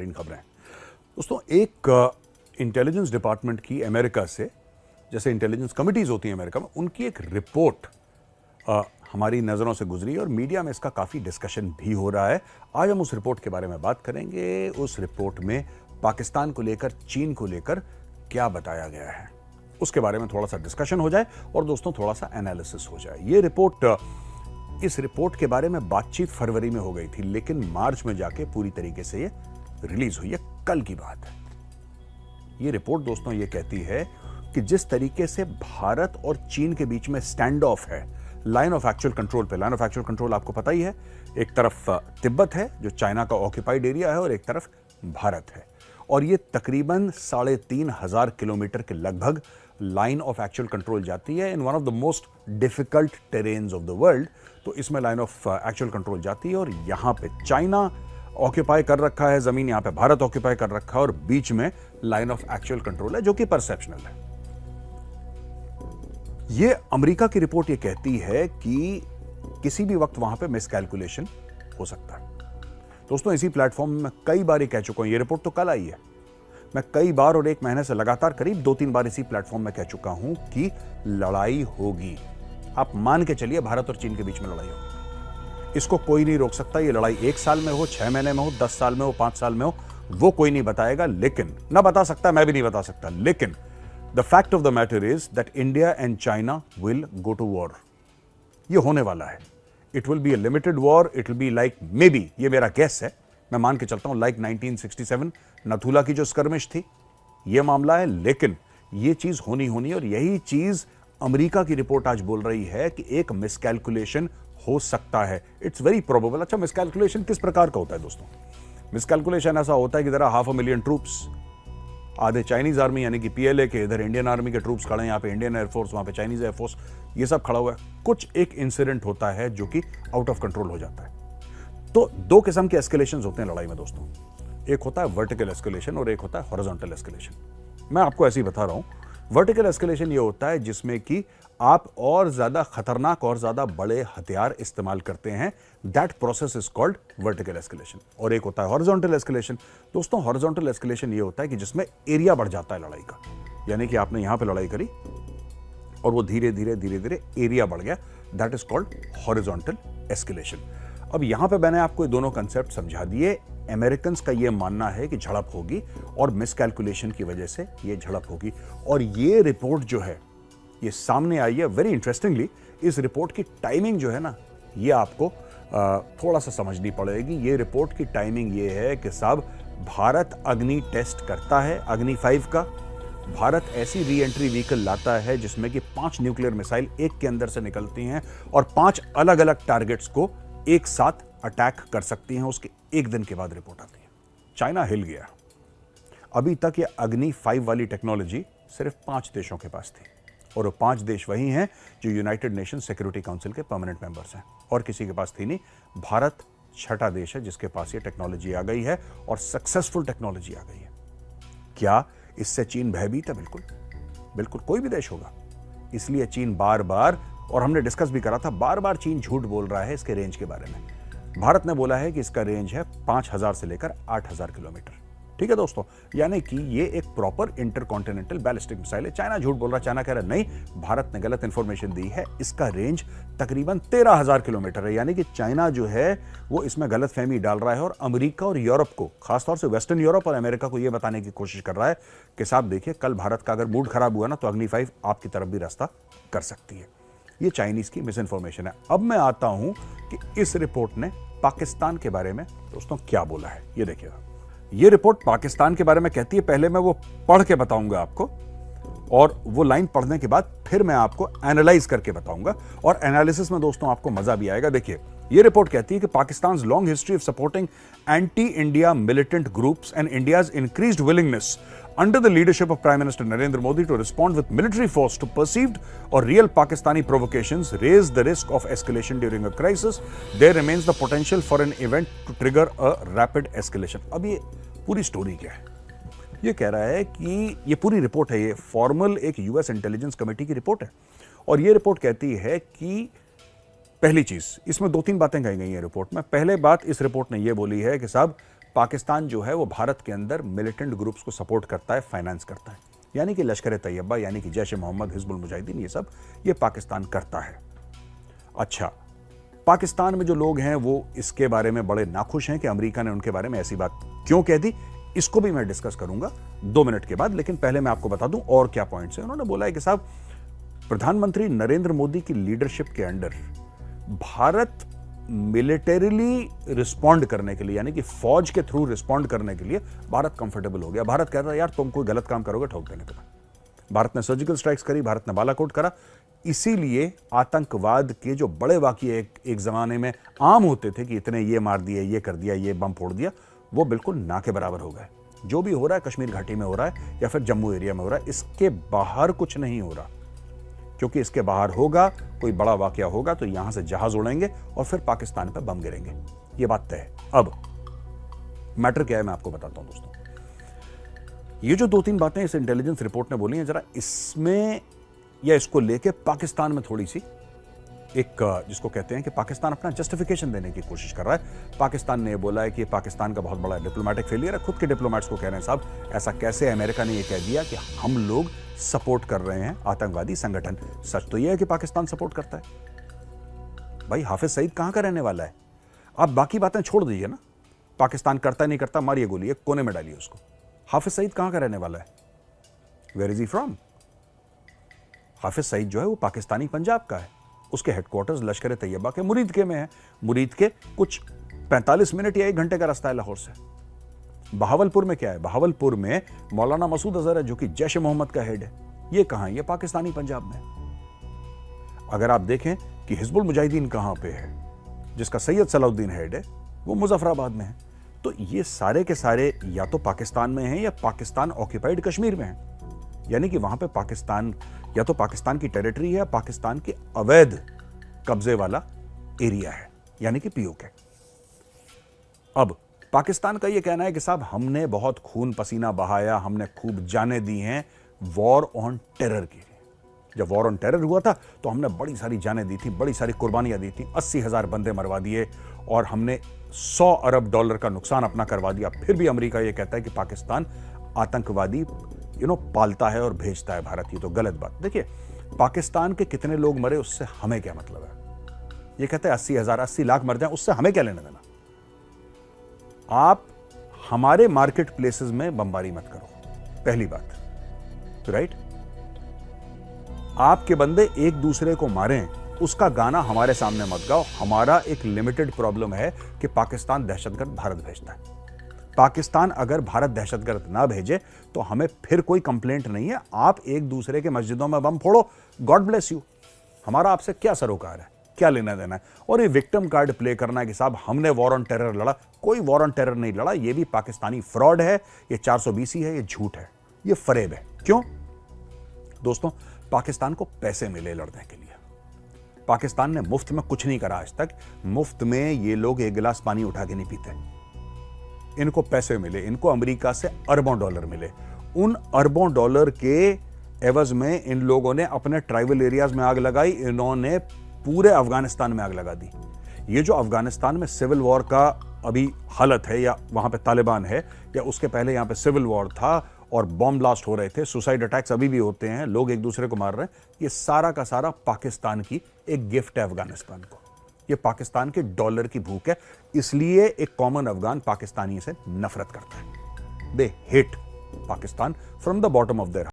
इन खबरें दोस्तों, एक इंटेलिजेंस डिपार्टमेंट की अमेरिका से, जैसे इंटेलिजेंस कमिटीज होती हैं अमेरिका में, उनकी एक रिपोर्ट हमारी नज़रों से गुजरी और मीडिया में इसका काफ़ी डिस्कशन भी हो रहा है। आज हम उस रिपोर्ट के बारे में बात करेंगे। उस रिपोर्ट में पाकिस्तान को लेकर, चीन को लेकर क्या बताया गया है, उसके बारे में थोड़ा सा डिस्कशन हो जाए और दोस्तों थोड़ा सा एनालिसिस हो जाए। ये रिपोर्ट, इस रिपोर्ट के बारे में बातचीत फरवरी में हो गई थी, लेकिन मार्च में जाके पूरी तरीके से ये रिलीज हुई है। कल की बात है। ये रिपोर्ट दोस्तों ये कहती है कि जिस तरीके से भारत और चीन के बीच में स्टैंड ऑफ है लाइन ऑफ एक्चुअल कंट्रोल पे, लाइन ऑफ एक्चुअल कंट्रोल आपको पता ही है, एक तरफ तिब्बत है जो चाइना का ऑक्यूपाइड एरिया है और एक तरफ भारत है, और ये तकरीबन 3,500 किलोमीटर के लगभग लाइन ऑफ एक्चुअल कंट्रोल जाती है in one of the most difficult terrains of the world. तो इसमें लाइन ऑफ एक्चुअल कंट्रोल जाती है और यहां पे चाइना ऑक्यूपाई कर रखा है जमीन, यहां पे भारत ऑक्यूपाई कर रखा है और बीच में लाइन ऑफ एक्चुअल कंट्रोल है जो कि परसेप्शनल है। ये अमेरिका की रिपोर्ट ये कहती है कि किसी भी वक्त वहां पे मिसकैलकुलेशन हो सकता है। दोस्तों इसी प्लेटफॉर्म में कई बार ये कह चुका हूं, ये रिपोर्ट तो कल आई है, मैं कई बार और एक महीने से लगातार करीब 2-3 बार इसी प्लेटफॉर्म में कह चुका हूं कि लड़ाई होगी। आप मान के चलिए भारत और चीन के बीच में लड़ाई होगी, इसको कोई नहीं रोक सकता। ये लड़ाई 1 साल में हो, 6 महीने में हो, 10 साल में हो, 5 साल में हो, वो कोई नहीं बताएगा, लेकिन ना बता सकता, मैं भी नहीं बता सकता, लेकिन the fact of the matter is that India and China will go to war. ये होने वाला है। It will be a limited war, it will be like, maybe, ये मेरा गेस है, मैं मान के चलता हूं, लाइक 1967 नथुला की जो स्कर्मिश थी, ये मामला है, लेकिन ये चीज होनी और यही चीज अमेरिका की रिपोर्ट आज बोल रही है कि एक मिसकैलकुलेशन हो सकता है। It's very probable. अच्छा, मिसकैलकुलेशन किस प्रकार का होता है दोस्तों? मिसकैलकुलेशन ऐसा होता है कि जरा 500,000 ट्रूप्स, आधे चाइनीज आर्मी यानी कि पीएलए के, इधर इंडियन आर्मी के ट्रूप्स खड़े हैं, यहाँ पे इंडियन एयरफोर्स, वहां पे चाइनीज एयरफोर्स, ये सब खड़ा हुआ है। कुछ एक इंसिडेंट होता है जो कि आउट ऑफ कंट्रोल हो जाता है। तो 2 किस्म के एस्केलेशंस होते हैं लड़ाई में दोस्तों, एक होता है वर्टिकल एस्केलेशन और एक होता है हॉरिजॉन्टल एस्केलेशन। मैं आपको ऐसे ही बता रहा हूं, वर्टिकल एस्केलेशन ये होता है जिसमें कि आप और ज्यादा खतरनाक और ज्यादा बड़े हथियार इस्तेमाल करते हैं, that process is called vertical escalation. और एक होता है हॉरिजॉन्टल एस्केलेशन। दोस्तों हॉरिजॉन्टल एस्केलेशन ये होता है कि जिसमें एरिया बढ़ जाता है लड़ाई का, यानी कि आपने यहां पे लड़ाई करी और वो धीरे धीरे एरिया बढ़ गया, that is called horizontal escalation. अब यहां पे मैंने आपको ये दोनों कंसेप्ट समझा दिए। अमेरिकन्स का ये मानना है कि झड़प होगी और मिसकैलकुलेशन की वजह से ये झड़प होगी, और ये रिपोर्ट जो है ये सामने आई है। वेरी इंटरेस्टिंगली, इस रिपोर्ट की टाइमिंग जो है ना, ये आपको थोड़ा सा समझनी पड़ेगी। ये रिपोर्ट की टाइमिंग ये है कि साहब, भारत अग्नि टेस्ट करता है, अग्नि 5 का। भारत ऐसी री एंट्री व्हीकल लाता है जिसमें कि 5 न्यूक्लियर मिसाइल एक के अंदर से निकलती हैं और 5 अलग अलग टारगेट्स को एक साथ अटैक कर सकती हैं। उसके 1 दिन के बाद रिपोर्ट आती है, चाइना हिल गया। अभी तक ये अग्नि 5 वाली टेक्नोलॉजी सिर्फ 5 देशों के पास थी, और वो 5 देश वही हैं जो यूनाइटेड नेशन सिक्योरिटी काउंसिल के परमानेंट मेंबर्स हैं, और किसी के पास थी नहीं। भारत 6ठा देश है जिसके पास ये टेक्नोलॉजी आ गई है और सक्सेसफुल टेक्नोलॉजी आ गई है। क्या इससे चीन भयभीत है? बिल्कुल बिल्कुल, कोई भी देश होगा। इसलिए चीन बार बार, और हमने डिस्कस भी करा था, बार बार चीन झूठ बोल रहा है इसके रेंज के बारे में। भारत ने बोला है कि इसका रेंज है 5,000 से लेकर 8,000 किलोमीटर। ठीक है दोस्तों, यानी कि ये एक प्रॉपर इंटरकॉन्टिनेंटल बैलिस्टिक मिसाइल है। चाइना झूठ बोल रहा है, चाइना कह रहा है नहीं, भारत ने गलत इंफॉर्मेशन दी है, इसका रेंज तकरीबन 13,000 किलोमीटर है। यानी कि चाइना जो है वो इसमें गलत फहमी डाल रहा है और अमेरिका और यूरोप को, खासतौर से वेस्टर्न यूरोप और अमेरिका को यह बताने की कोशिश कर रहा है कि साहब देखिए, कल भारत का अगर मूड खराब हुआ ना तो अग्नि 5 आपकी तरफ भी रास्ता कर सकती है। ये चाइनीज की मिस इन्फॉर्मेशन है। अब मैं आता हूं कि इस रिपोर्ट ने पाकिस्तान के बारे में दोस्तों क्या बोला है। ये देखिएगा, ये रिपोर्ट पाकिस्तान के बारे में कहती है, पहले मैं वो पढ़ के बताऊंगा आपको, और वो लाइन पढ़ने के बाद फिर मैं आपको एनालाइज करके बताऊंगा, और एनालिसिस में दोस्तों आपको मजा भी आएगा। देखिए, ये रिपोर्ट कहती है कि Pakistan long history of supporting anti India militant groups and India's increased willingness under the leadership of Prime Minister Narendra Modi to respond with military force to perceived or real Pakistani provocations raise the risk of escalation during a crisis. There remains the potential for an event to trigger a rapid escalation. अब ये पूरी story क्या है? ये कह रहा है कि ये पूरी रिपोर्ट है, ये फॉर्मल एक यूएस इंटेलिजेंस कमेटी की रिपोर्ट है, और ये रिपोर्ट कहती है कि पहली चीज, इसमें 2-3 बातें कही गई हैं रिपोर्ट में। पहले बात इस रिपोर्ट ने ये बोली है कि साहब, पाकिस्तान जो है वो भारत के अंदर मिलिटेंट ग्रुप्स को सपोर्ट करता है, फाइनेंस करता है, यानी कि लश्कर तैयबा, यानी कि जैश ए मोहम्मद, हिजबुल मुजाहिदीन, ये सब ये पाकिस्तान करता है। अच्छा, पाकिस्तान में जो लोग हैं वो इसके बारे में बड़े नाखुश हैं कि अमेरिका ने उनके बारे में ऐसी बात क्यों कह दी, इसको भी मैं डिस्कस करूंगा 2 मिनट के बाद। लेकिन पहले मैं आपको बता दूं और क्या पॉइंट्स हैं। उन्होंने बोला है कि साहब, प्रधानमंत्री नरेंद्र मोदी की लीडरशिप के अंडर भारत मिलिटरीली रिस्पॉन्ड करने के लिए, यानी कि फौज के थ्रू रिस्पॉन्ड करने के लिए भारत कंफर्टेबल हो गया। भारत कहता है यार तुम कोई गलत काम करोगे ठोक देंगे तुम्हें। भारत ने सर्जिकल स्ट्राइक्स करी, भारत ने बालाकोट करा। इसीलिए आतंकवाद के जो बड़े वाकये एक जमाने में आम होते थे कि इतने ये मार दिए, ये कर दिया, ये बम फोड़ दिया, वो बिल्कुल ना के बराबर हो गए। जो भी हो रहा है कश्मीर घाटी में हो रहा है या फिर जम्मू एरिया में हो रहा है, इसके बाहर कुछ नहीं हो रहा, क्योंकि इसके बाहर होगा कोई बड़ा वाकया होगा तो यहां से जहाज उड़ेंगे और फिर पाकिस्तान पर बम गिरेंगे। ये बात तय है। अब मैटर क्या है मैं आपको बताता हूं दोस्तों। ये जो 2-3 बातें इस इंटेलिजेंस रिपोर्ट ने बोली हैं, जरा इसमें या इसको लेके पाकिस्तान में थोड़ी सी एक जिसको कहते हैं कि पाकिस्तान अपना जस्टिफिकेशन देने की कोशिश कर रहा है। पाकिस्तान ने बोला है कि पाकिस्तान का बहुत बड़ा डिप्लोमेटिक फेलियर है। खुद के डिप्लोमेट्स को कह रहे हैं साहब ऐसा कैसे, अमेरिका ने ये कह दिया कि हम लोग सपोर्ट कर रहे हैं आतंकवादी संगठन। सच तो यह है कि पाकिस्तान सपोर्ट करता है। भाई हाफिज सईद कहां का रहने वाला है? आप बाकी बातें छोड़ दीजिए ना, पाकिस्तान करता नहीं करता, मारिए गोली, एक कोने में डालिए उसको। हाफिज सईद कहां का रहने वाला है? Where is he from? Hafiz Saeed जो है वो पाकिस्तानी पंजाब का है। उसके हेडक्वार्टर्स लश्कर तैयबा के मुरीद में है। मुरीद के कुछ 45 मिनट या 1 घंटे का रास्ता है लाहौर से। बहावलपुर में क्या है? बहावलपुर में मौलाना मसूद अजहर है जो कि जैश ए मोहम्मद का हेड है। ये कहां है? ये पाकिस्तानी पंजाब में। अगर आप देखें कि हिजबुल मुजाहिदीन कहां पे है, जिसका सैयद सलाउद्दीन हेड है, वो मुजफ्फराबाद में है। तो ये सारे के सारे या तो पाकिस्तान में हैं या पाकिस्तान ऑक्यूपाइड कश्मीर में हैं। यानी कि वहां पे पाकिस्तान या तो पाकिस्तान की टेरिटरी है या पाकिस्तान के अवैध कब्जे वाला एरिया है, यानी कि पीओके। अब पाकिस्तान का यह कहना है कि साहब हमने बहुत खून पसीना बहाया, हमने खूब जानें दी हैं वॉर ऑन टेरर के लिए। जब वॉर ऑन टेरर हुआ था तो हमने बड़ी सारी जानें दी थी, बड़ी सारी कुर्बानियां दी थी, 80,000 बंदे मरवा दिए और हमने $100 अरब का नुकसान अपना करवा दिया। फिर भी अमेरिका यह कहता है कि पाकिस्तान आतंकवादी पालता है और भेजता है भारत। ये तो गलत बात। देखिए, पाकिस्तान के कितने लोग मरे उससे हमें क्या मतलब है? ये कहते हैं 80,000 80 लाख मर जाए, उससे हमें क्या लेना देना? आप हमारे मार्केट प्लेसेस में बमबारी मत करो, पहली बात, तो राइट। आपके बंदे एक दूसरे को मारें, उसका गाना हमारे सामने मत गाओ। हमारा एक लिमिटेड प्रॉब्लम है कि पाकिस्तान दहशतगर्द भारत भेजता है। पाकिस्तान अगर भारत दहशतगर्द ना भेजे तो हमें फिर कोई कंप्लेंट नहीं है। आप एक दूसरे के मस्जिदों में बम फोड़ो, गॉड ब्लेस यू। हमारा आपसे क्या सरोकार है, क्या लेना देना है? और ये विक्टिम कार्ड प्ले करना है कि साहब हमने वॉर ऑन टेरर लड़ा। कोई वॉर ऑन टेरर नहीं लड़ा। ये भी पाकिस्तानी फ्रॉड है, ये 420 है, ये झूठ है, ये फरेब है। क्यों दोस्तों? पाकिस्तान को पैसे मिले लड़ने के लिए। पाकिस्तान ने मुफ्त में कुछ नहीं करा आज तक। मुफ्त में ये लोग एक गिलास पानी उठा के नहीं पीते। इनको पैसे मिले, इनको अमेरिका से अरबों डॉलर मिले। उन अरबों डॉलर के एवज में इन लोगों ने अपने ट्राइबल एरियाज में आग लगाई, इन्होंने पूरे अफगानिस्तान में आग लगा दी। ये जो अफगानिस्तान में सिविल वॉर का अभी हालत है, या वहां पे तालिबान है, या उसके पहले यहां पे सिविल वॉर था और बॉम्ब ब्लास्ट हो रहे थे, सुसाइड अटैक्स अभी भी होते हैं, लोग एक दूसरे को मार रहे हैं, ये सारा का सारा पाकिस्तान की एक गिफ्ट है अफगानिस्तान को। ये पाकिस्तान के डॉलर की भूख है। इसलिए एक कॉमन अफगान पाकिस्तानी से नफरत करता है। They hate Pakistan from the bottom of their